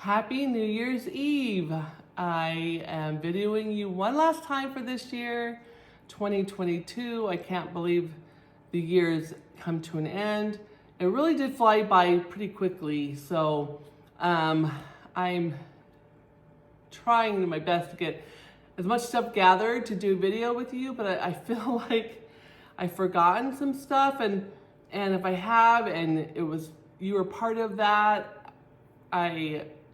Happy New Year's Eve. I am videoing you one last time for this year, 2022. I can't believe the year's come to an end. It really did fly by pretty quickly. So I'm trying my best to get as much stuff gathered to do a video with you, but I feel like I've forgotten some stuff, and if I have, and you were part of that,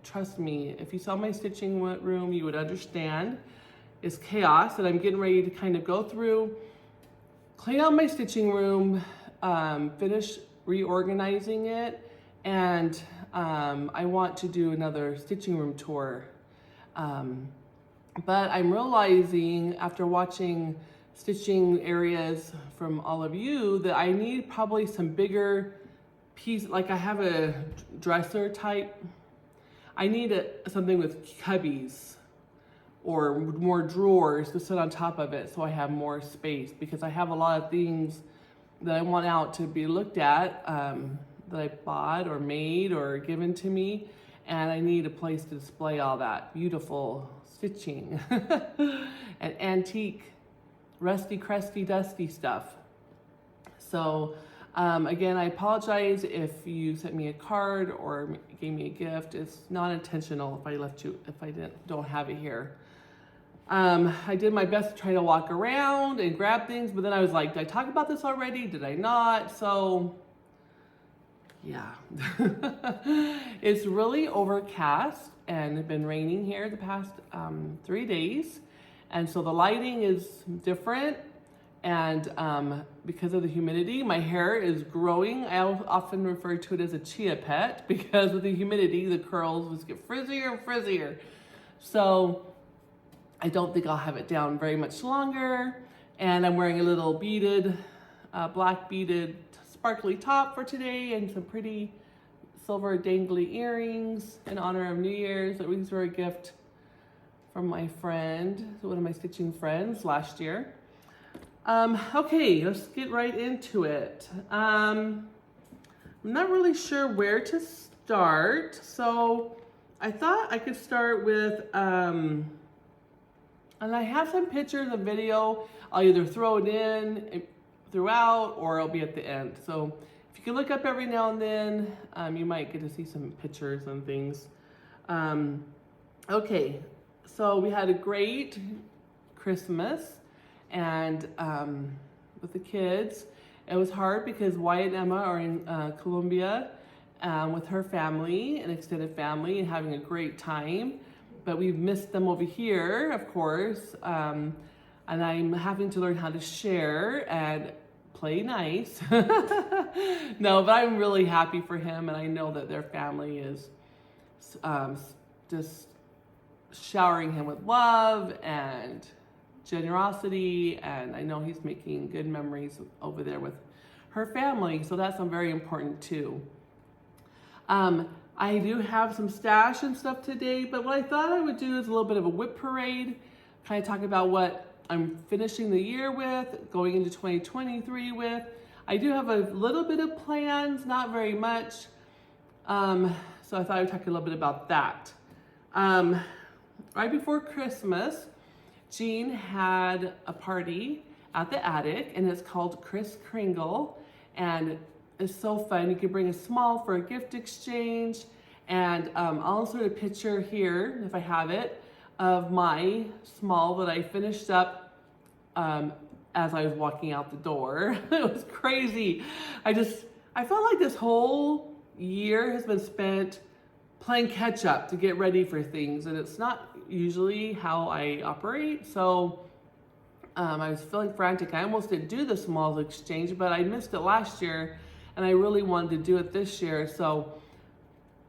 trust me, if you saw my stitching room, you would understand. It's chaos, and I'm getting ready to kind of go through, clean out my stitching room, finish reorganizing it, and I want to do another stitching room tour. But I'm realizing after watching stitching areas from all of you that I need probably some bigger piece. Like I have a dresser type. I need something with cubbies or more drawers to sit on top of it so I have more space, because I have a lot of things that I want out to be looked at that I bought or made or given to me, and I need a place to display all that beautiful stitching and antique, rusty, crusty, dusty stuff. So again, I apologize if you sent me a card or gave me a gift. It's not intentional if I don't have it here. I did my best to try to walk around and grab things, but then I was like, did I talk about this already? Did I not? So yeah, it's really overcast and it's been raining here the past 3 days. And so the lighting is different. And because of the humidity, my hair is growing. I often refer to it as a chia pet, because with the humidity, the curls just get frizzier and frizzier. So I don't think I'll have it down very much longer. And I'm wearing a little beaded, black beaded sparkly top for today, and some pretty silver dangly earrings in honor of New Year's. These were a gift from my friend, one of my stitching friends last year. Okay, let's get right into it. I'm not really sure where to start, so I thought I could start with, and I have some pictures of video. I'll either throw it in throughout or it'll be at the end. So if you can look up every now and then, you might get to see some pictures and things. Okay, so we had a great Christmas, and with the kids. It was hard because Wyatt and Emma are in Colombia with her family, an extended family, and having a great time. But we've missed them over here, of course, and I'm having to learn how to share and play nice. No, but I'm really happy for him, and I know that their family is just showering him with love and generosity, and I know he's making good memories over there with her family, so that's very important too. I do have some stash and stuff today, but what I thought I would do is a little bit of a WIP parade, kind of talk about what I'm finishing the year with, going into 2023 with. I do have a little bit of plans, not very much, so I thought I would talk a little bit about that. Right before Christmas, Jean had a party at the attic, and it's called Kris Kringle, and it's so fun. You can bring a small for a gift exchange, and I'll insert a picture here, if I have it, of my small that I finished up as I was walking out the door. It was crazy. I felt like this whole year has been spent playing catch up to get ready for things, and it's not usually how I operate. So I was feeling frantic. I almost didn't do the smalls exchange, but I missed it last year, and I really wanted to do it this year. So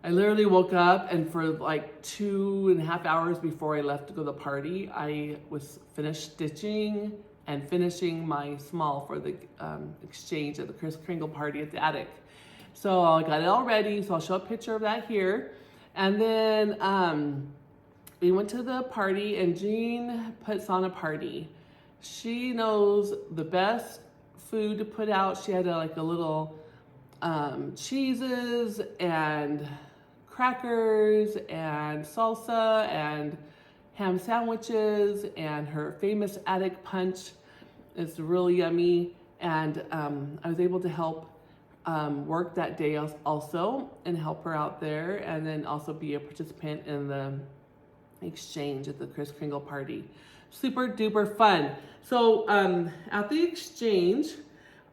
I literally woke up, and for like 2.5 hours before I left to go to the party, I was finished stitching and finishing my small for the exchange at the Kris Kringle party at the attic. So I got it all ready, so I'll show a picture of that here. And then we went to the party, and Jean puts on a party. She knows the best food to put out. She had like a little cheeses and crackers and salsa and ham sandwiches, and her famous attic punch is really yummy. And I was able to help work that day also and help her out there, and then also be a participant in the exchange at the Kris Kringle party. Super duper fun. So at the exchange,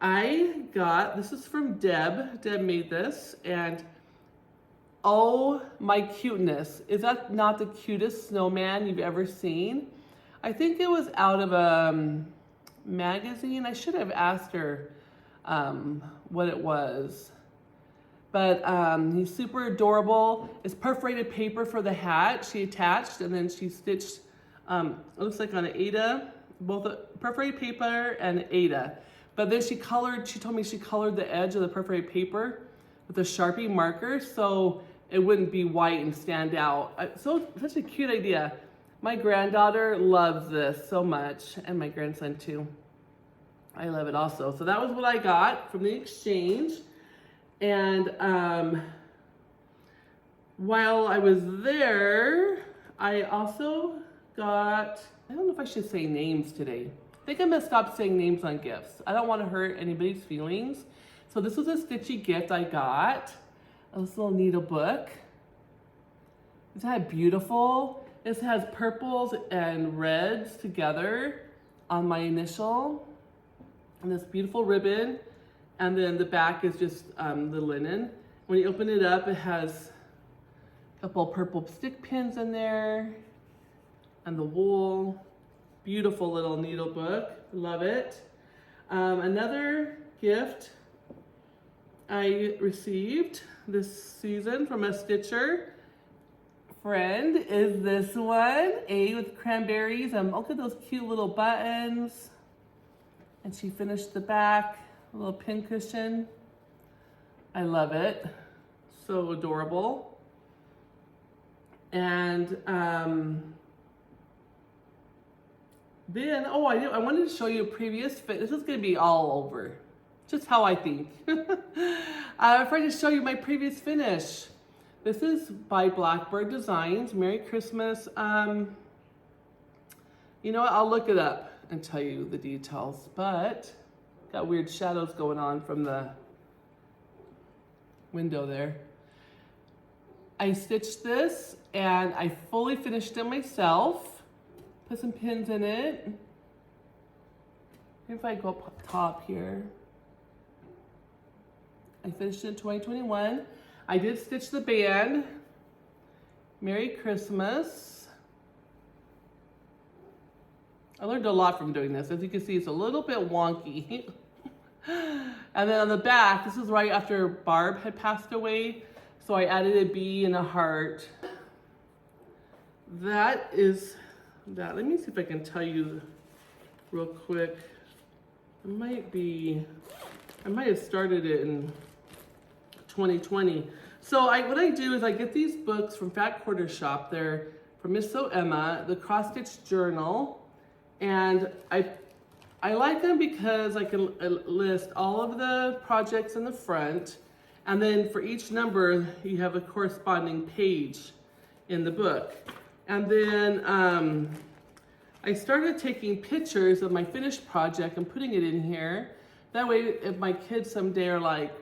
I got, this is from Deb. Deb made this, and oh my cuteness. Is that not the cutest snowman you've ever seen? I think it was out of a magazine. I should have asked her what it was. But he's super adorable. It's perforated paper for the hat she attached, and then she stitched, it looks like on an Aida, both a perforated paper and Aida. But then she told me she colored the edge of the perforated paper with a Sharpie marker so it wouldn't be white and stand out. Such a cute idea. My granddaughter loves this so much, and my grandson too. I love it also. So that was what I got from the exchange. And while I was there, I also got, I don't know if I should say names today. I think I'm gonna stop saying names on gifts. I don't want to hurt anybody's feelings. So this was a stitchy gift I got. This little needle book. Isn't that beautiful? This has purples and reds together on my initial. And this beautiful ribbon. And then the back is just the linen. When you open it up, it has a couple purple stick pins in there. And the wool. Beautiful little needle book. Love it. Another gift I received this season from a stitcher friend is this one, A with cranberries. Look at those cute little buttons. And she finished the back, a little pin cushion. I love it. So adorable. And then, I wanted to show you a previous fit. This is gonna be all over. Just how I think. I tried to show you my previous finish. This is by Blackbird Designs. Merry Christmas. You know what? I'll look it up and tell you the details, but got weird shadows going on from the window there. I stitched this and I fully finished it myself. Put some pins in it. If I go up top here. I finished it in 2021. I did stitch the band. Merry Christmas. I learned a lot from doing this. As you can see, it's a little bit wonky. And then on the back, this is right after Barb had passed away. So I added a bee and a heart. That is that. Let me see if I can tell you real quick. I might have started it in 2020. So what I do is I get these books from Fat Quarter Shop. They're from Miss So Emma, the Cross Stitch Journal. And I like them because I can list all of the projects in the front. And then for each number, you have a corresponding page in the book. And then I started taking pictures of my finished project and putting it in here. That way, if my kids someday are like,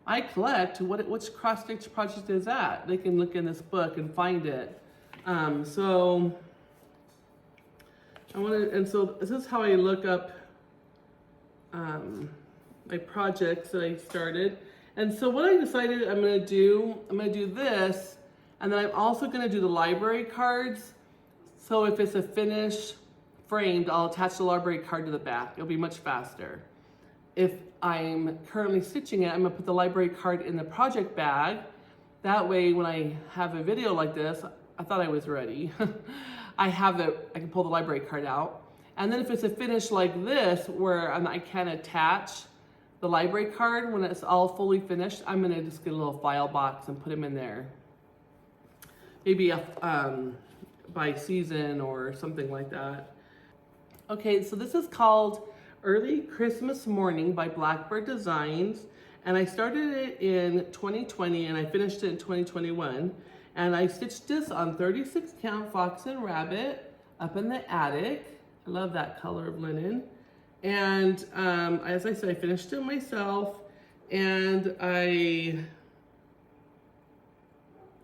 I collect, which cross stitch project is that? They can look in this book and find it. So this is how I look up my projects that I started. And so what I decided I'm gonna do this, and then I'm also gonna do the library cards. So if it's a finish framed, I'll attach the library card to the back. It'll be much faster. If I'm currently stitching it, I'm gonna put the library card in the project bag. That way, when I have a video like this, I thought I was ready. I can pull the library card out. And then if it's a finish like this, where I can attach the library card when it's all fully finished, I'm gonna just get a little file box and put them in there. Maybe by season or something like that. Okay, so this is called Early Christmas Morning by Blackbird Designs. And I started it in 2020 and I finished it in 2021. And I stitched this on 36 count fox and rabbit up in the attic. I love that color of linen. And as I said, I finished it myself. And I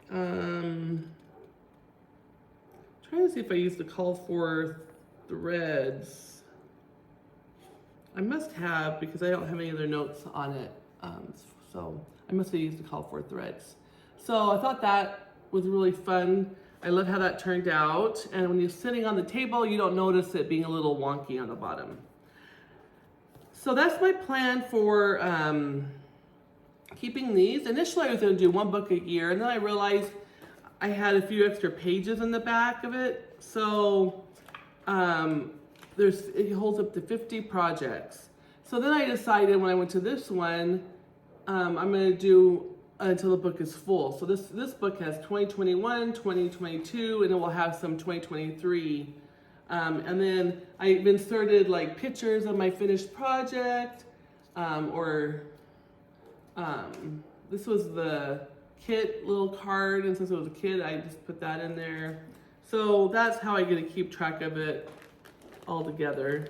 trying to see if I used the call for threads. I must have, because I don't have any other notes on it. So I must have used the call for threads. So I thought that was really fun. I love how that turned out. And when you're sitting on the table, you don't notice it being a little wonky on the bottom. So that's my plan for keeping these. Initially I was gonna do one book a year, and then I realized I had a few extra pages in the back of it. So it holds up to 50 projects. So then I decided when I went to this one, I'm gonna do until the book is full. So this book has 2021, 2022, and it will have some 2023. And then I've inserted like pictures of my finished project, this was the kit little card, and since it was a kit, I just put that in there. So that's how I get to keep track of it all together.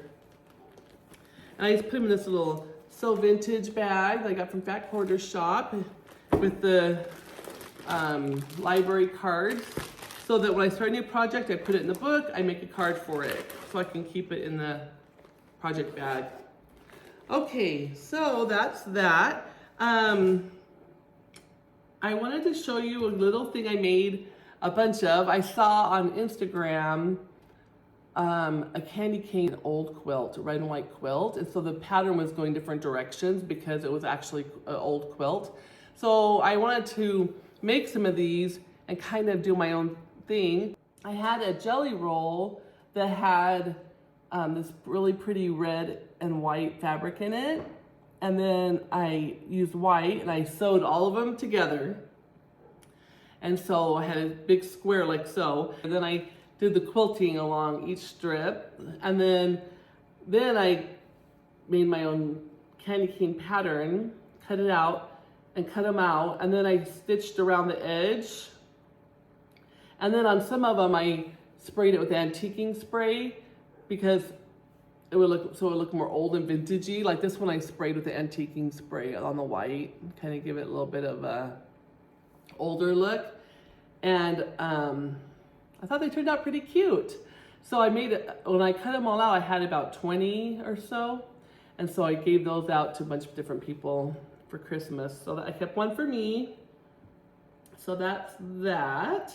And I just put them in this little So Vintage bag that I got from Fat Quarter Shop with the library cards, so that when I start a new project, I put it in the book, I make a card for it, so I can keep it in the project bag. Okay, so that's that. I wanted to show you a little thing I made a bunch of. I saw on Instagram a candy cane old quilt, a red and white quilt, and so the pattern was going different directions because it was actually an old quilt. So I wanted to make some of these and kind of do my own thing. I had a jelly roll that had this really pretty red and white fabric in it, and then I used white and I sewed all of them together. And so I had a big square like so, and then I did the quilting along each strip, and then I made my own candy cane pattern, cut it out and cut them out, and then I stitched around the edge. And then on some of them I sprayed it with antiquing spray because it would look more old and vintagey. Like this one I sprayed with the antiquing spray on the white, kind of give it a little bit of a older look. And I thought they turned out pretty cute. So I made it, when I cut them all out, I had about 20 or so. And so I gave those out to a bunch of different people for Christmas. So that I kept one for me. So that's that.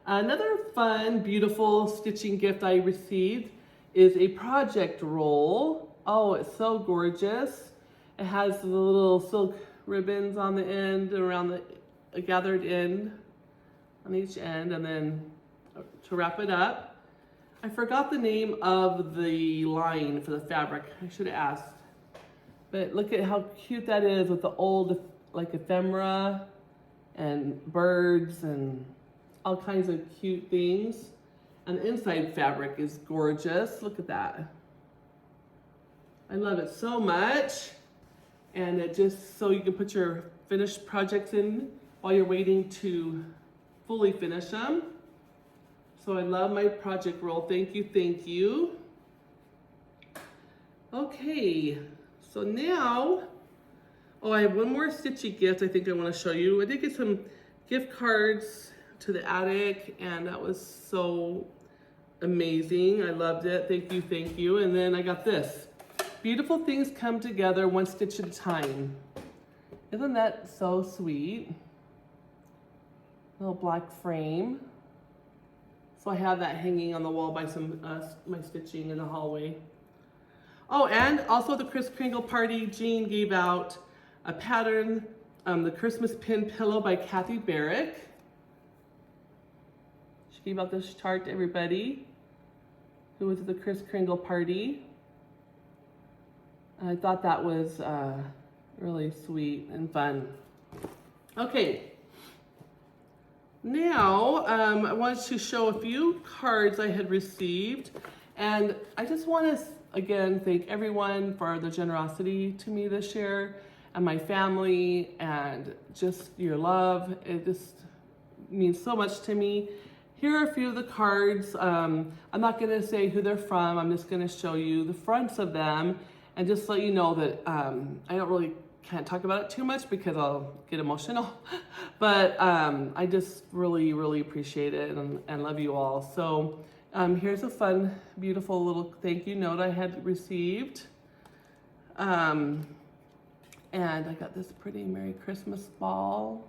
Another fun, beautiful stitching gift I received is a project roll. Oh, it's so gorgeous. It has the little silk ribbons on the end, around the gathered end on each end, and then to wrap it up. I forgot the name of the line for the fabric. I should have asked. But look at how cute that is with the old like ephemera and birds and all kinds of cute things. And the inside fabric is gorgeous. Look at that. I love it so much. And it just, so you can put your finished projects in while you're waiting to fully finish them. So I love my project roll. Thank you, thank you. Okay, so now, I have one more stitchy gift I think I want to show you. I did get some gift cards to the attic, and that was so amazing. I loved it. Thank you, thank you. And then I got this. Beautiful things come together one stitch at a time. Isn't that so sweet? Little black frame. So I have that hanging on the wall by some my stitching in the hallway. Oh, and also the Kris Kringle party, Jean gave out a pattern, the Christmas Pin Pillow by Kathy Barrick. She gave out this chart to everybody who was at the Kris Kringle party. And I thought that was really sweet and fun. Okay, now I wanted to show a few cards I had received, and I just want to again thank everyone for their generosity to me this year. and my family and just your love. It just means so much to me. Here are a few of the cards. I'm not gonna say who they're from. I'm just gonna show you the fronts of them and just let you know that I can't talk about it too much because I'll get emotional. But I just really, really appreciate it and love you all. So here's a fun, beautiful little thank you note I had received. And I got this pretty Merry Christmas ball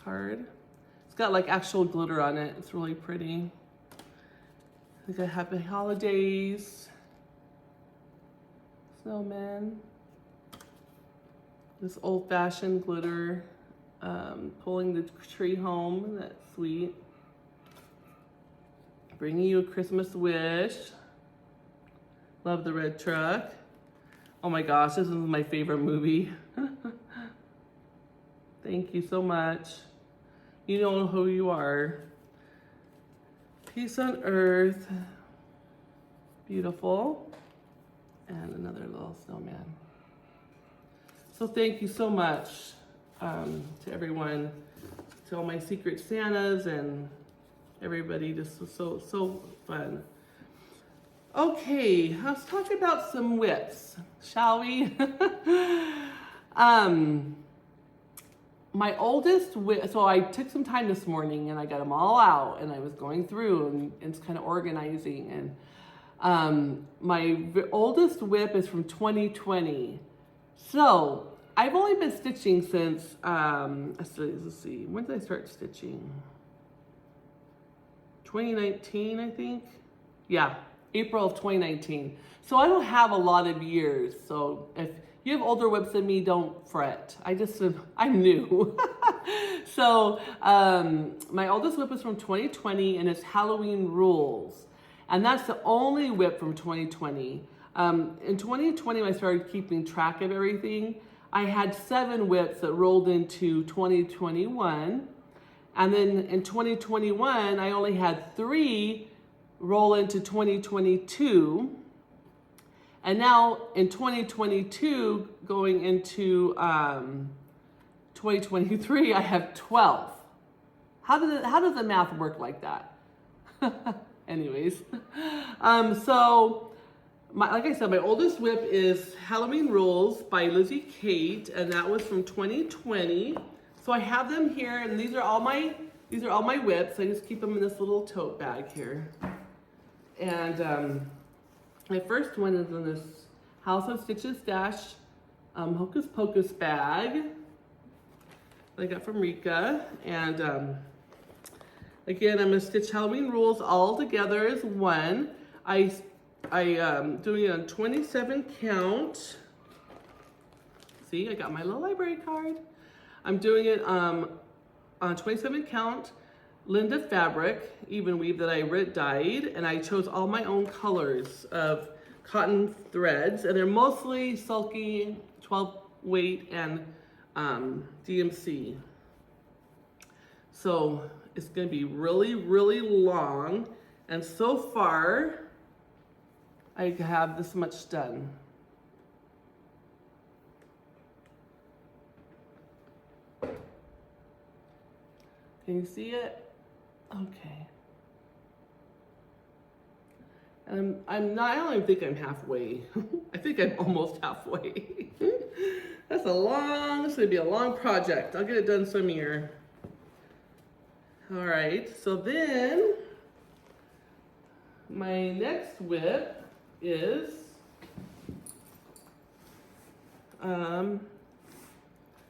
card. It's got like actual glitter on it. It's really pretty. I got Happy Holidays, snowman. This old-fashioned glitter, pulling the tree home. That's sweet. Bringing you a Christmas wish. Love the red truck. Oh my gosh, this is my favorite movie. Thank you so much. You know who you are. Peace on earth. Beautiful. And another little snowman. So thank you so much to everyone, to all my Secret Santas and everybody. This was so fun. Okay, let's talk about some WIPs, shall we? My oldest WIP, so I took some time this morning and I got them all out and I was going through and it's kind of organizing. And my oldest WIP is from 2020. So I've only been stitching since, let's see, when did I start stitching? 2019, I think. Yeah, April of 2019. So I don't have a lot of years. So if you have older WIPs than me, don't fret. I'm new. So my oldest WIP is from 2020 and it's Halloween Rules. And that's the only WIP from 2020. In 2020, when I started keeping track of everything, I had 7 WIPs that rolled into 2021. And then in 2021, I only had 3 roll into 2022. And now in 2022, going into 2023, I have 12. How does the math work like that? Anyways, so like I said, my oldest WIP is Halloween Rules by Lizzie Kate, and that was from 2020. So I have them here, and these are all my WIPs. I just keep them in this little tote bag here. And my first one is in this House of Stitches Dash Hocus Pocus bag that I got from Rika. And again, I'm gonna stitch Halloween Rules all together as one. I'm doing it on 27 count. See, I got my little library card. I'm doing it on 27 count Linda fabric, even weave that I dyed, and I chose all my own colors of cotton threads, and they're mostly sulky, 12 weight, and DMC. So it's gonna be really, really long, and so far, I have this much done. Can you see it? Okay. And I don't even think I'm halfway. I think I'm almost halfway. This is gonna be a long project. I'll get it done some year. All right, so then my next WIP is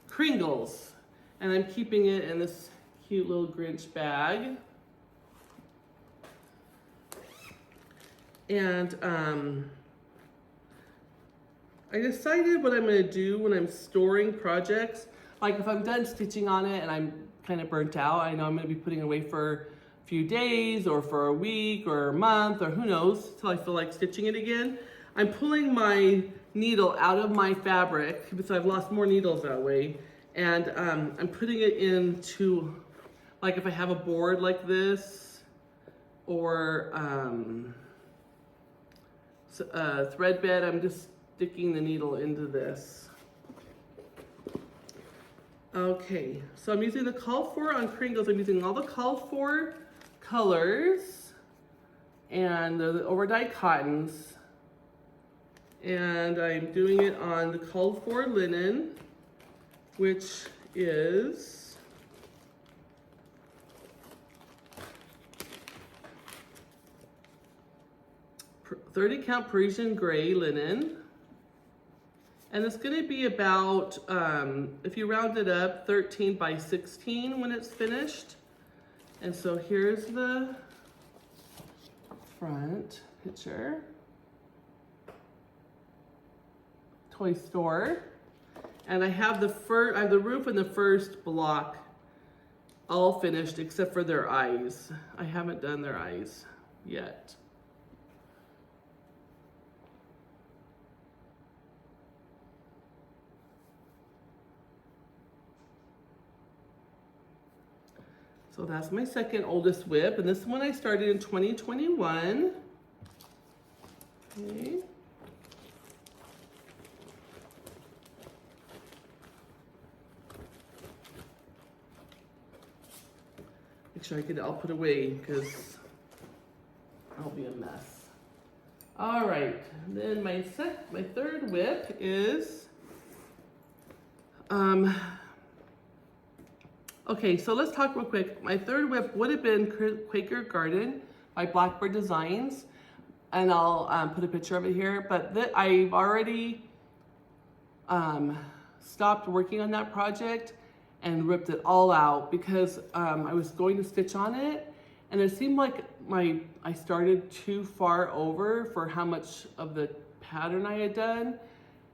Kringles, and I'm keeping it in this cute little Grinch bag. And I decided what I'm going to do when I'm storing projects. Like if I'm done stitching on it and I'm kind of burnt out, I know I'm going to be putting it away for a few days or for a week or a month or who knows till I feel like stitching it again. I'm pulling my needle out of my fabric because I've lost more needles that way, and I'm putting it into, like if I have a board like this or thread bed, I'm just sticking the needle into this. Okay, so I'm using the call for on Kringles. I'm using all the call for colors and the over-dyed cottons. And I'm doing it on the call for linen, which is 30 count Parisian gray linen. And it's gonna be about, if you round it up, 13 by 16 when it's finished. And so here's the front picture. Toy store. And I have the roof and the first block all finished except for their eyes. I haven't done their eyes yet. So that's my second oldest WIP, and this one I started in 2021. Okay. Make sure I get it all put away because I'll be a mess. All right, then my third WIP is okay, so let's talk real quick. My third WIP would have been Quaker Garden by Blackbird Designs, and I'll put a picture of it here, but I've already stopped working on that project and ripped it all out because I was going to stitch on it, and it seemed like I started too far over for how much of the pattern I had done.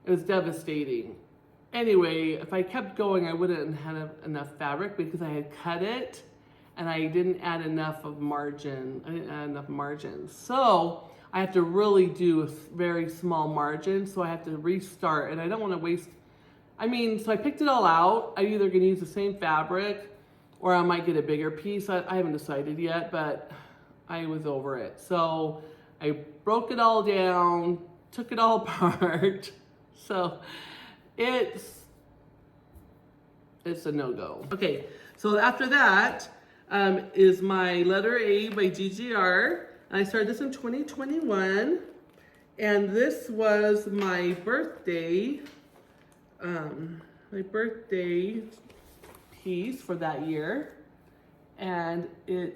It was devastating. Anyway, if I kept going, I wouldn't have enough fabric because I had cut it and I didn't add enough of margin. I didn't add enough margin. So I have to really do a very small margin. So I have to restart, and I don't want to waste. So I picked it all out. I'm either going to use the same fabric or I might get a bigger piece. I haven't decided yet, but I was over it. So I broke it all down, took it all apart. So it's a no-go. Okay, so after that is my letter A by GGR. And I started this in 2021, and this was my birthday piece for that year, and I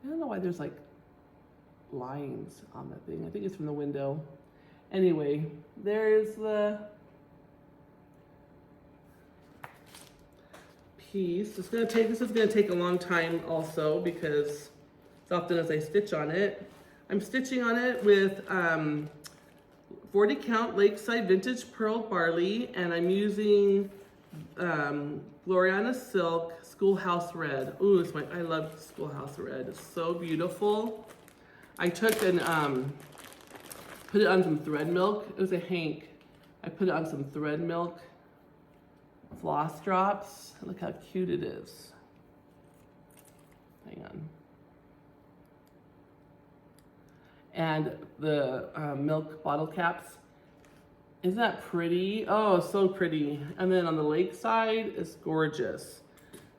don't know why there's like lines on that thing. I think it's from the window. Anyway, there's the piece. This is gonna take a long time also because as often as I stitch on it, I'm stitching on it with 40 count Lakeside Vintage Pearl Barley, and I'm using Gloriana Silk Schoolhouse Red. Ooh, I love Schoolhouse Red. It's so beautiful. I took and put it on some thread milk. It was a Hank. I put it on some thread milk floss drops. Look how cute it is. Hang on. And the milk bottle caps. Isn't that pretty? Oh, so pretty. And then on the lake side, it's gorgeous.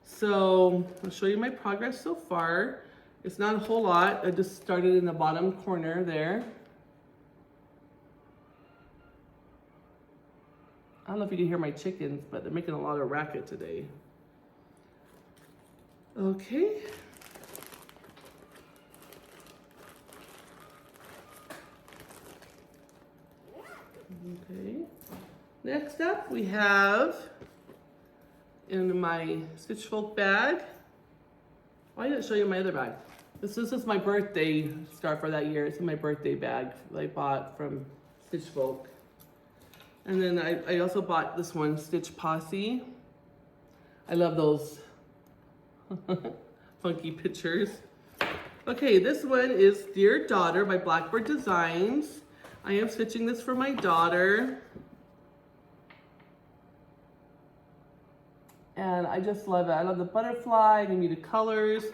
So I'll show you my progress so far. It's not a whole lot. I just started in the bottom corner there. I don't know if you can hear my chickens, but they're making a lot of racket today. Okay. Okay. Next up, we have in my Stitch Folk bag. Oh, I didn't show you my other bag. This is my birthday scarf for that year. It's in my birthday bag that I bought from Stitch Folk. And then I also bought this one, Stitch Posse. I love those funky pictures. Okay, this one is Dear Daughter by Blackbird Designs. I am stitching this for my daughter. And I just love it. I love the butterfly, the muted colors.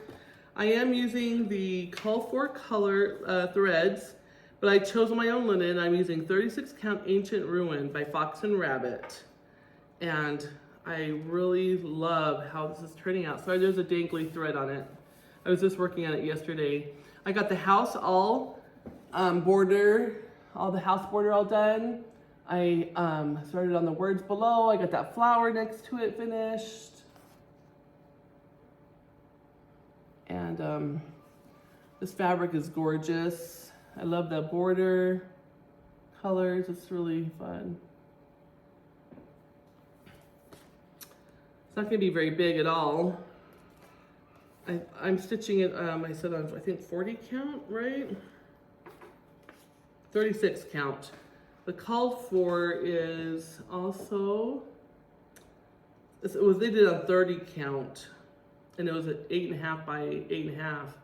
I am using the Call for Color threads, But I chose my own linen. I'm using 36 count Ancient Ruin by Fox and Rabbit. And I really love how this is turning out. Sorry, there's a dangly thread on it. I was just working on it yesterday. I got the house all border, all the house border all done. I started on the words below. I got that flower next to it finished. And this fabric is gorgeous. I love the border colors. It's really fun. It's not gonna be very big at all. I'm stitching it, I said on, I think 40 count, right? 36 count. The called for is also, they did it on 30 count, and it was at 8.5 by 8.5.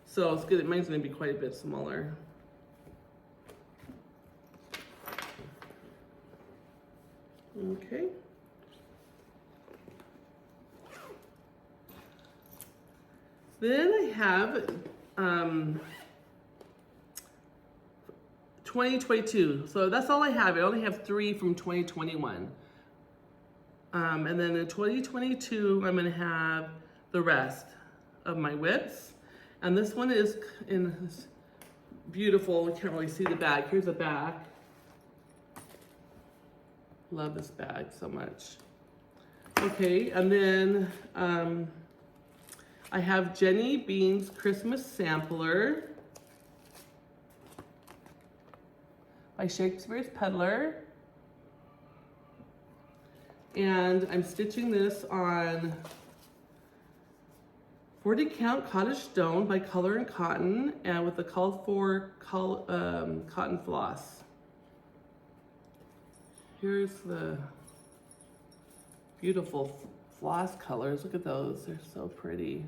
So it's good, mine's gonna be quite a bit smaller. Okay. Then I have 2022. So that's all I have. I only have 3 from 2021. And then in 2022, I'm gonna have the rest of my WIPs. And this one is in this beautiful, you can't really see the bag. Here's the bag. Love this bag so much. Okay, and then I have Jenny Bean's Christmas Sampler by Shakespeare's Peddler. And I'm stitching this on 40 count cottage stone by Color and Cotton, and with the called for cotton floss. Here's the beautiful floss colors. Look at those, they're so pretty.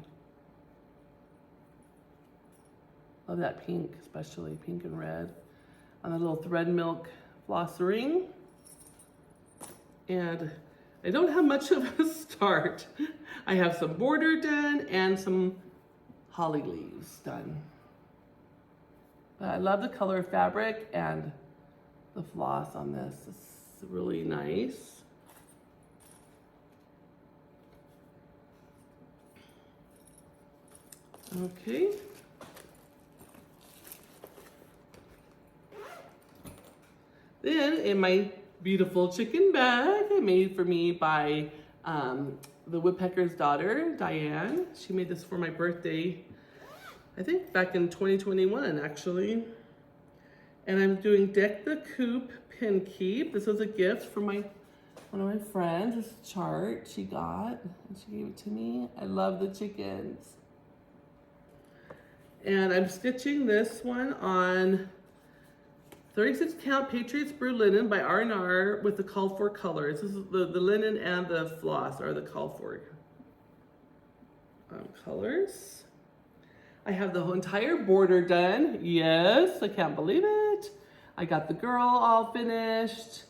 Love that pink, especially pink and red. On the little thread milk floss ring. And I don't have much of a start. I have some border done and some holly leaves done. But I love the color fabric and the floss on this. It's really nice. Okay. Then in my beautiful chicken bag I made for me by the woodpecker's daughter, Diane. She made this for my birthday, I think back in 2021 actually. And I'm doing Deck the Coop Pin Keep. This was a gift from one of my friends. This chart she got and she gave it to me. I love the chickens. And I'm stitching this one on 36 count Patriots Brew linen by R&R with the called for colors. This is the linen and the floss are the called for colors. I have the whole entire border done. Yes, I can't believe it. I got the girl all finished,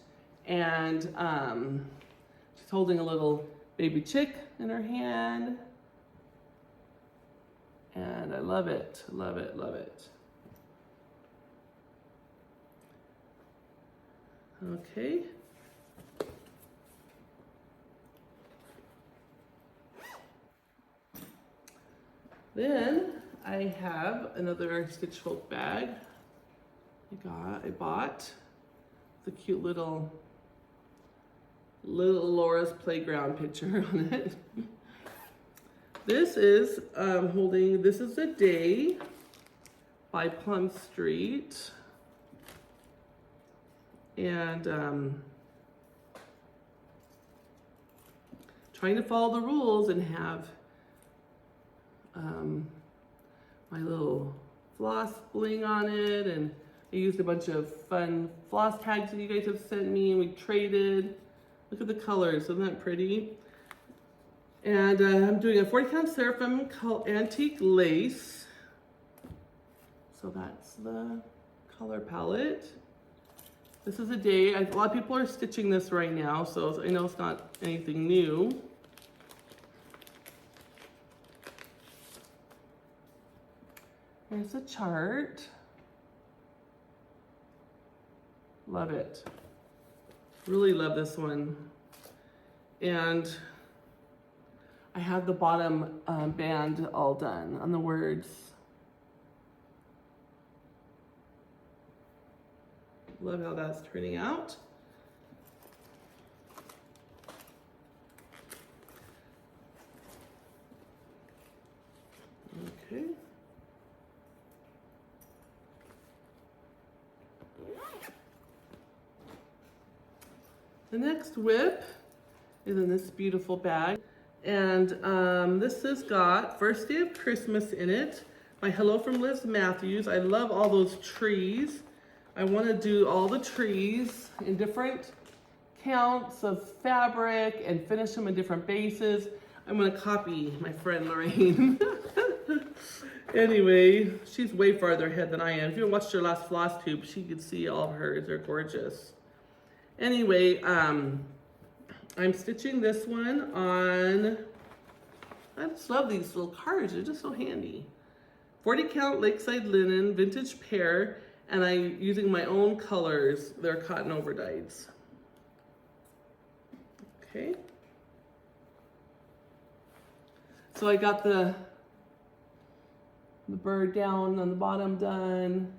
and she's holding a little baby chick in her hand. And I love it, love it, love it. Okay. Then I have another Stitch Folk bag I bought. The cute little Laura's Playground picture on it. This is holding This Is a Day by Plum Street. And trying to follow the rules and have my little floss bling on it, and I used a bunch of fun floss tags that you guys have sent me, and we traded. Look at the colors, isn't that pretty? And I'm doing a 40 count Seraphim Antique Lace. So that's the color palette. This is a day, a lot of people are stitching this right now, so I know it's not anything new. Here's a chart. Love it. Really love this one. And I have the bottom band all done on the words. Love how that's turning out. Okay. The next WIP is in this beautiful bag. And this has got First Day of Christmas in it. My Hello from Liz Matthews. I love all those trees. I want to do all the trees in different counts of fabric and finish them in different bases. I'm going to copy my friend Lorraine. Anyway, she's way farther ahead than I am. If you watched her last FlossTube, she could see all of hers. They're gorgeous. Anyway, I'm stitching this one on, I just love these little cards. They're just so handy. 40 count Lakeside linen, vintage pear, and I'm using my own colors. They're cotton overdyes. Okay. So I got the bird down on the bottom done,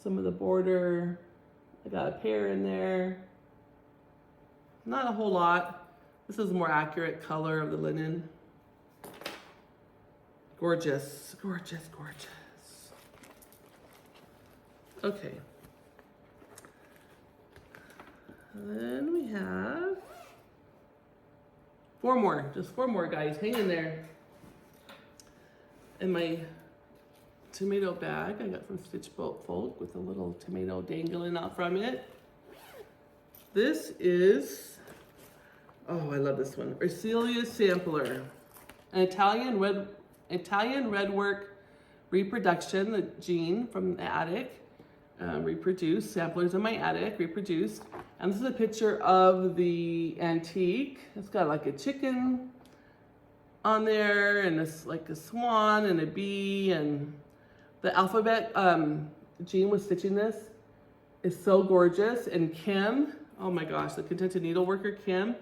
some of the border. I got a pear in there. Not a whole lot. This is a more accurate color of the linen. Gorgeous, gorgeous, gorgeous. Okay. And then we have four more, just four more, guys. Hang in there. And my tomato bag I got from Stitch Boat Folk with a little tomato dangling out from it. This is, oh, I love this one. Urselia's Sampler, an Italian redwork reproduction, the jean from the attic, reproduced, samplers in my attic, reproduced. And this is a picture of the antique. It's got like a chicken on there and it's like a swan and a bee, and the alphabet, Jean was stitching this, is so gorgeous. And Kim, oh my gosh, the contented needleworker Kim,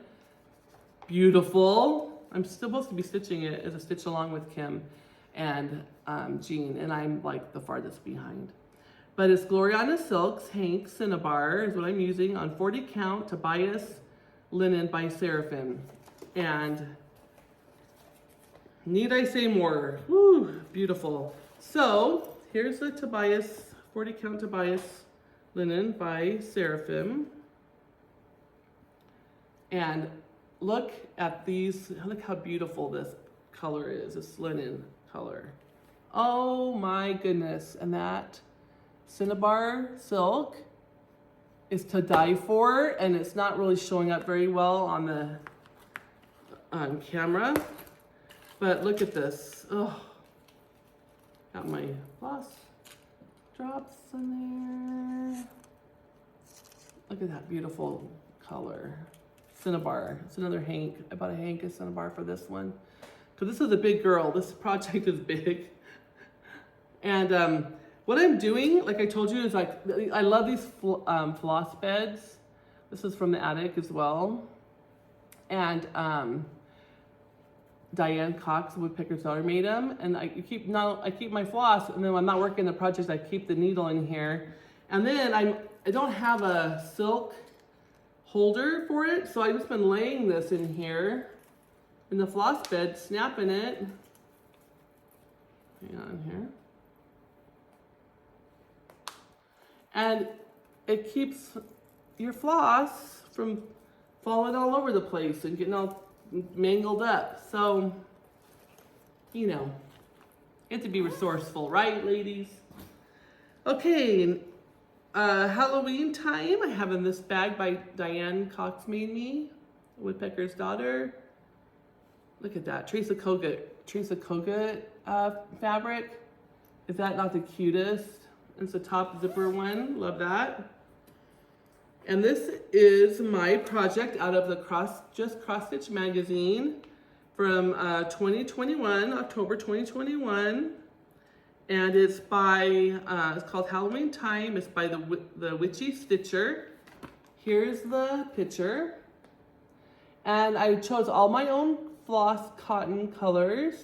beautiful. I'm supposed to be stitching it as a stitch along with Kim and Jean, and I'm like the farthest behind. But it's Gloriana Silks, Hank Cinnabar is what I'm using on 40 count Tobias linen by Seraphim. And need I say more? Woo, beautiful. So here's the Tobias, 40 count Tobias linen by Seraphim. And look at these, look how beautiful this color is, this linen color. Oh my goodness. And that Cinnabar silk is to die for, and it's not really showing up very well on the camera. But look at this. Oh, got my floss drops in there. Look at that beautiful color. Cinnabar. It's another Hank. I bought a Hank of Cinnabar for this one because this is a big girl. This project is big. And what I'm doing, like I told you, is like I love these floss beds. This is from the attic as well. And Diane Cox, woodpecker's daughter, made them. And I keep my floss, and then when I'm not working the project, I keep the needle in here. And then I don't have a silk holder for it, so I've just been laying this in here in the floss bed, snapping it. Hang on here. And it keeps your floss from falling all over the place and getting all mangled up. So, you know, you have to be resourceful, right, ladies? Okay, Halloween time. I have in this bag by Diane Cox made me, woodpecker's daughter. Look at that, Teresa Kogut fabric. Is that not the cutest? It's a top zipper one, love that. And this is my project out of the Cross Stitch magazine from 2021, October 2021. And it's by, it's called Halloween Time. It's by the Witchy Stitcher. here's the picture. And I chose all my own floss cotton colors.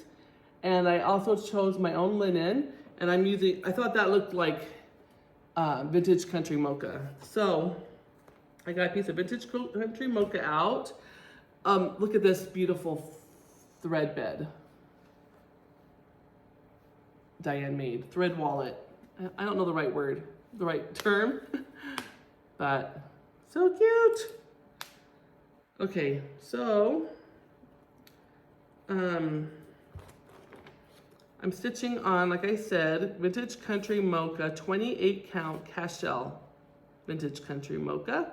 And I also chose my own linen. And I'm using, I thought that looked like vintage country mocha. So I got a piece of vintage country mocha out. Look at this beautiful thread bed Diane made. Thread wallet. I don't know the right word, the right term, but so cute. Okay, so I'm stitching on, like I said, vintage country mocha, 28 count cashel vintage country mocha,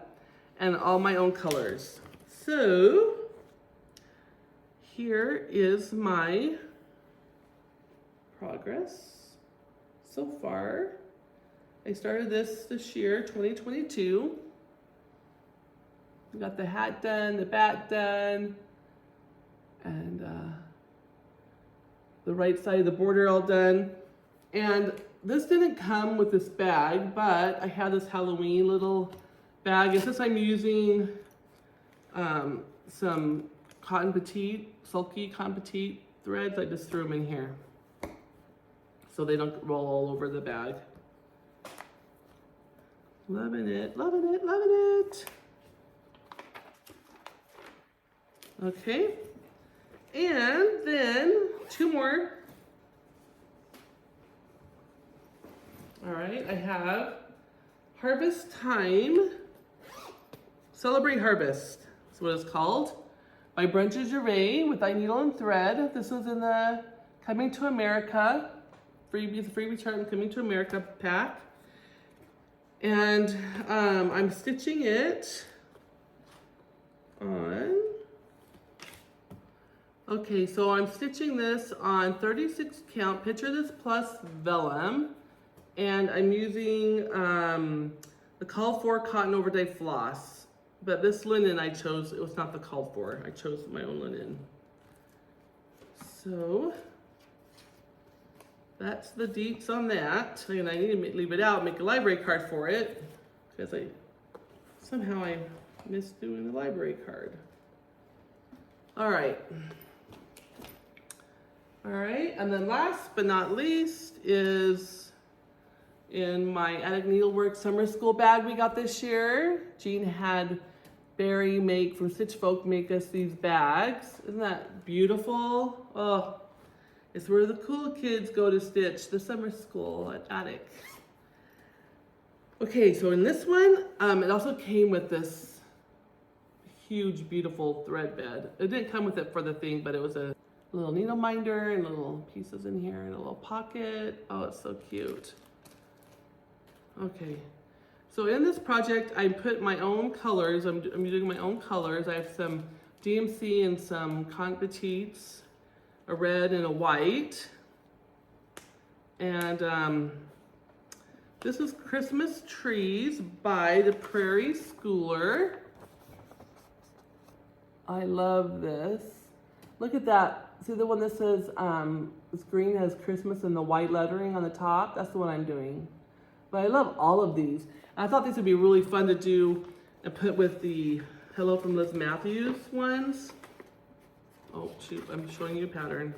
and all my own colors. So here is my progress so far. I started this year, 2022. Got the hat done, the bat done, and the right side of the border all done. And this didn't come with this bag, but I had this Halloween little bag. And since I'm using some cotton petite, sulky cotton petite threads, I just threw them in here so they don't roll all over the bag. Loving it, loving it, loving it. Okay, and then 2 more. All right, I have Harvest Time, Celebrate Harvest, that's what it's called, by Brunches Gervais with Thy Needle and Thread. This was in the Coming to America, free return Coming to America pack. And I'm stitching it on, okay, so I'm stitching this on 36 count Picture This Plus vellum, and I'm using the called for cotton overdye floss. But this linen I chose, it was not the called for. I chose my own linen. So that's the deets on that. And I need to leave it out, make a library card for it, because somehow I missed doing the library card. All right. All right, and then last but not least is in my Attic Needlework Summer School bag we got this year. Jean had Barry from Stitch Folk make us these bags. Isn't that beautiful? Oh, it's where the cool kids go to stitch, the summer school at Attic. Okay, so in this one, it also came with this huge, beautiful thread bed. It didn't come with it for the thing, but it was a little needle minder and little pieces in here and a little pocket. Oh, it's so cute. Okay, so in this project, I put my own colors. I'm doing my own colors. I have some DMC and some Cotton Petites, a red and a white. And this is Christmas Trees by the Prairie Schooler. I love this. Look at that. See the one that says, this green has Christmas and the white lettering on the top? That's the one I'm doing. But I love all of these. I thought these would be really fun to do and put with the Hello from Liz Matthews ones. Oh shoot, I'm showing you a pattern.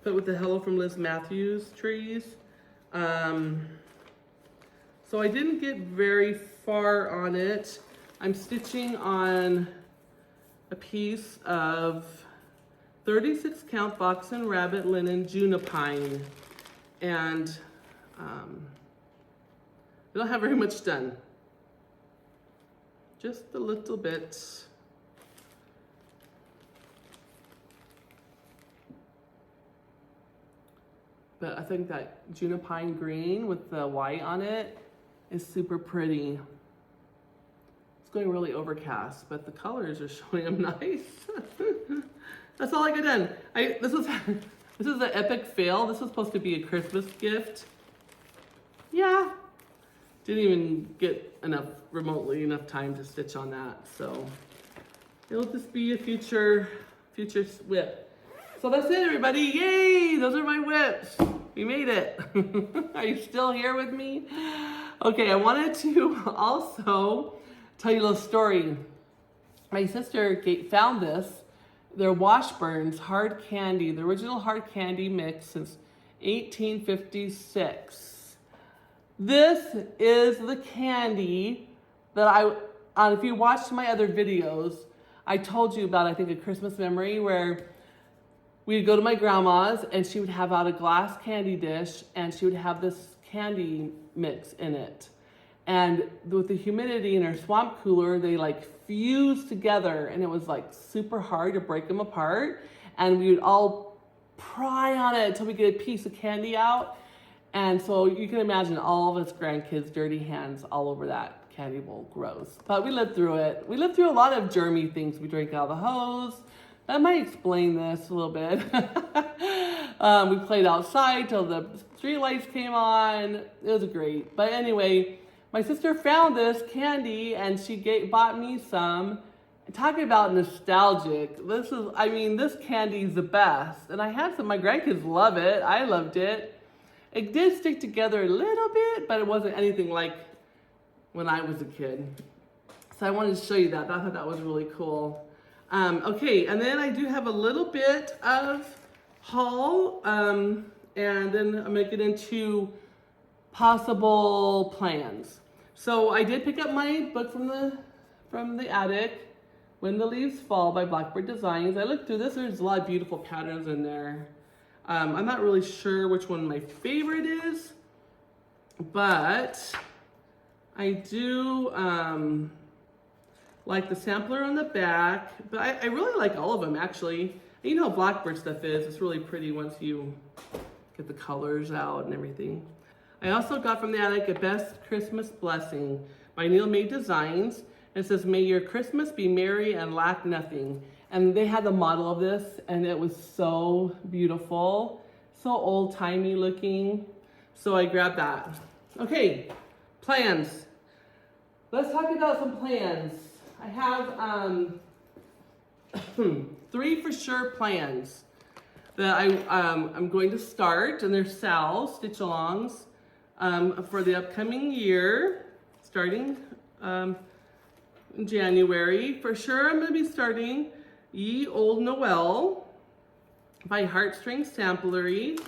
Put with the Hello from Liz Matthews trees. So I didn't get very far on it. I'm stitching on a piece of 36 count box and rabbit linen junipine, and I don't have very much done, just a little bit. But I think that junipine green with the white on it is super pretty. Going really overcast, but the colors are showing them nice. That's all I got done. This is an epic fail. This was supposed to be a Christmas gift. Yeah, didn't even get remotely enough time to stitch on that. So it'll just be a future WIP. So that's it, everybody. Yay! Those are my WIPs. We made it. Are you still here with me? Okay, I wanted to also tell you a little story. My sister found this. They're Washburn's hard candy, the original hard candy mix since 1856. This is the candy that if you watched my other videos, I told you about, I think, a Christmas memory where we'd go to my grandma's and she would have out a glass candy dish and she would have this candy mix in it. And with the humidity in her swamp cooler, they like fused together and it was like super hard to break them apart. And we would all pry on it until we get a piece of candy out. And so you can imagine all of us grandkids' dirty hands all over that candy bowl. Gross. But we lived through it. We lived through a lot of germy things. We drank out of the hose. That might explain this a little bit. We played outside till the street lights came on. It was great. But anyway, my sister found this candy and she bought me some. Talking about nostalgic. This candy is the best. And I had some, my grandkids love it. I loved it. It did stick together a little bit, but it wasn't anything like when I was a kid. So I wanted to show you that. I thought that was really cool. Okay, and then I do have a little bit of haul, and then I'm gonna get into possible plans. So I did pick up my book from the attic, When the Leaves Fall by Blackbird Designs. I looked through this, there's a lot of beautiful patterns in there. I'm not really sure which one my favorite is, but I do like the sampler on the back, but I really like all of them actually. You know how Blackbird stuff is, it's really pretty once you get the colors out and everything. I also got from the attic A Best Christmas Blessing by Neil May Designs. It says, may your Christmas be merry and lack nothing. And they had the model of this and it was so beautiful, so old-timey looking. So I grabbed that. Okay, plans. Let's talk about some plans. I have 3 for sure plans that I'm going to start, and they're Sal's stitch-alongs for the upcoming year, starting in January. For sure, I'm going to be starting Ye Old Noel by Heartstring Samplery.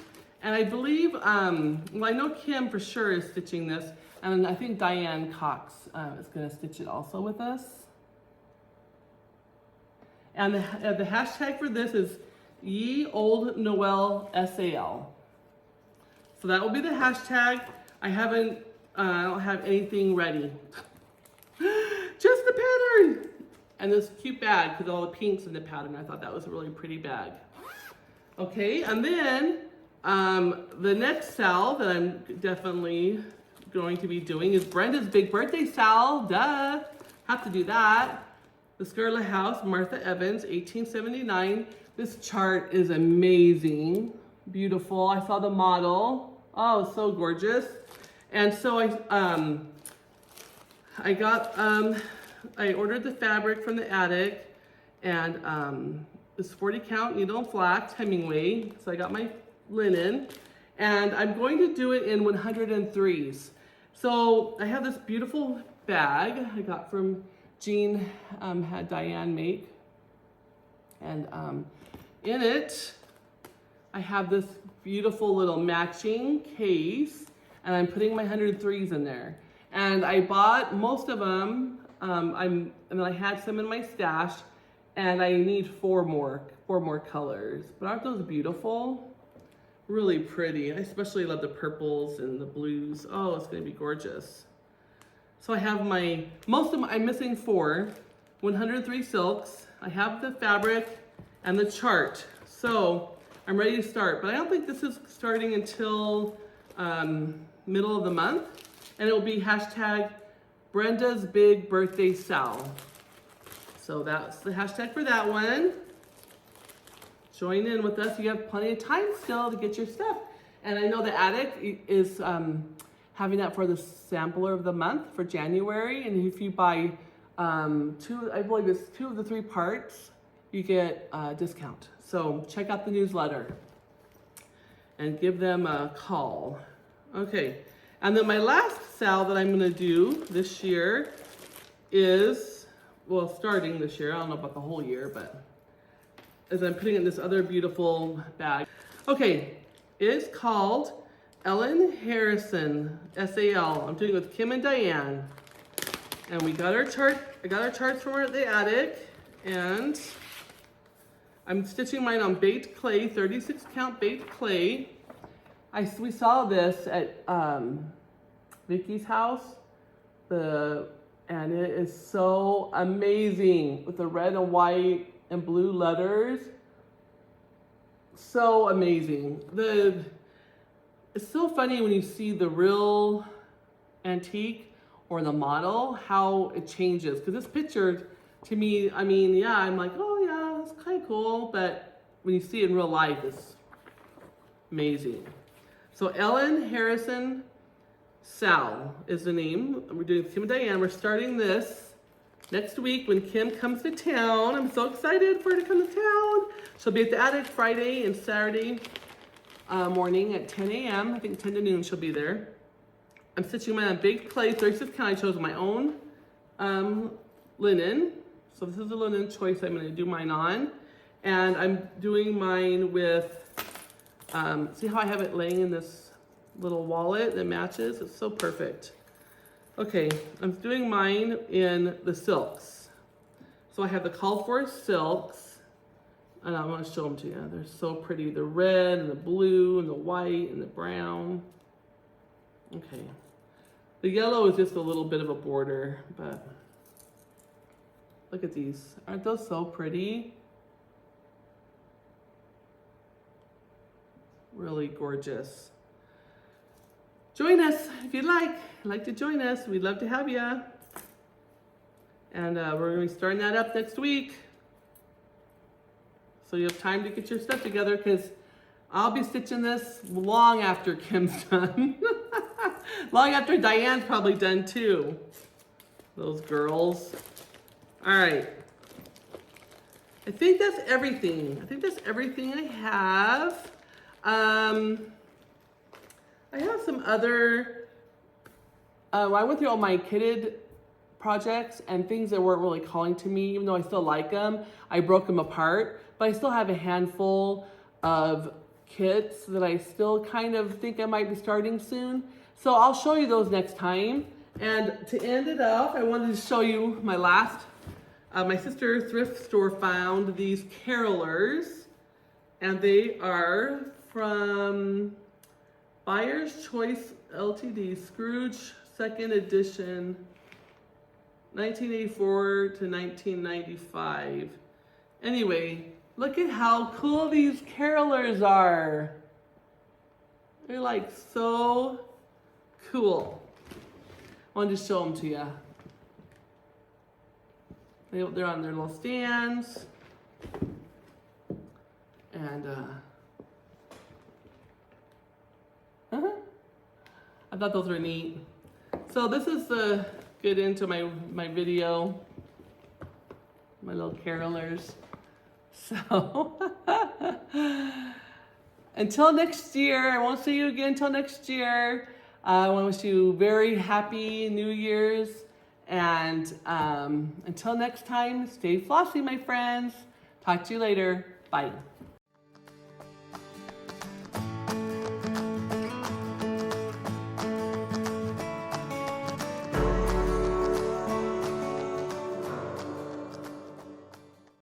And I believe, well, I know Kim for sure is stitching this, and I think Diane Cox is going to stitch it also with us. And the hashtag for this is Ye Old Noel SAL. So that will be the hashtag. I don't have anything ready. Just the pattern. And this cute bag with all the pinks in the pattern. I thought that was a really pretty bag. Okay, and then the next Sal that I'm definitely going to be doing is Brenda's Big Birthday Sal. Duh, have to do that. The Scarlet House, Martha Evans, 1879. This chart is amazing, beautiful. I saw the model. Oh, so gorgeous. And so I ordered the fabric from the attic, and it's 40 count needle and flax, Hemingway. So I got my linen, and I'm going to do it in 103s. So I have this beautiful bag I got from Jean, had Diane make, and in it I have this beautiful little matching case, and I'm putting my 103s in there. And I bought most of them, and then I had some in my stash, and I need four more colors. But aren't those beautiful? Really pretty. I especially love the purples and the blues. Oh, it's gonna be gorgeous. So I have most of them, I'm missing 4, 103 silks. I have the fabric and the chart. So I'm ready to start, but I don't think this is starting until middle of the month. And it will be hashtag Brenda's Big Birthday Sal. So that's the hashtag for that one. Join in with us. You have plenty of time still to get your stuff. And I know the attic is having that for the sampler of the month for January. And if you buy I believe it's 2 of the 3 parts, you get a discount. So check out the newsletter and give them a call. Okay. And then my last sal that I'm gonna do this year is, well, starting this year, I don't know about the whole year, but as I'm putting it in this other beautiful bag. Okay, it's called Ellen Harrison, S-A-L. I'm doing it with Kim and Diane. And we got our chart, I got our charts from her at the attic, and I'm stitching mine on baked clay, 36 count baked clay. We saw this at Vicky's house, and it is so amazing with the red and white and blue letters. So amazing. It's so funny when you see the real antique or the model, how it changes. Because this picture, to me, I mean, yeah, I'm like, oh yeah, it's kind of cool. But when you see it in real life, it's amazing. So Ellen Harrison Sal is the name. We're doing Kim and Diane. We're starting this next week when Kim comes to town. I'm so excited for her to come to town. She'll be at the attic Friday and Saturday morning at 10 a.m. I think 10 to noon she'll be there. I'm stitching mine on baked clay, 36 count. I chose my own linen. So this is the linen choice I'm gonna do mine on. And I'm doing mine with, see how I have it laying in this little wallet that matches? It's so perfect. Okay, I'm doing mine in the silks. So I have the called for silks, and I want to show them to you. They're so pretty. The red and the blue and the white and the brown. Okay. The yellow is just a little bit of a border, but look at these. Aren't those so pretty? Really gorgeous. Join us if you'd like to join us. We'd love to have you. And we're going to be starting that up next week. So you have time to get your stuff together, because I'll be stitching this long after Kim's done. Long after Diane's probably done too. Those girls. All right. I think that's everything. I have. I have some other, I went through all my kitted projects and things that weren't really calling to me, even though I still like them. I broke them apart, but I still have a handful of kits that I still kind of think I might be starting soon. So I'll show you those next time. And to end it off, I wanted to show you my last, my sister thrift store found these carolers, and they are from Buyer's Choice Ltd, Scrooge, 2nd edition, 1984 to 1995. Anyway, look at how cool these carolers are. They're like so cool. I wanted to show them to you. They're on their little stands. And I thought those were neat. So this is the get into my video, my little carolers. So until next year, I won't see you again until next year. I want to wish you very happy New Year's, and until next time, stay flossy, my friends. Talk to you later. Bye.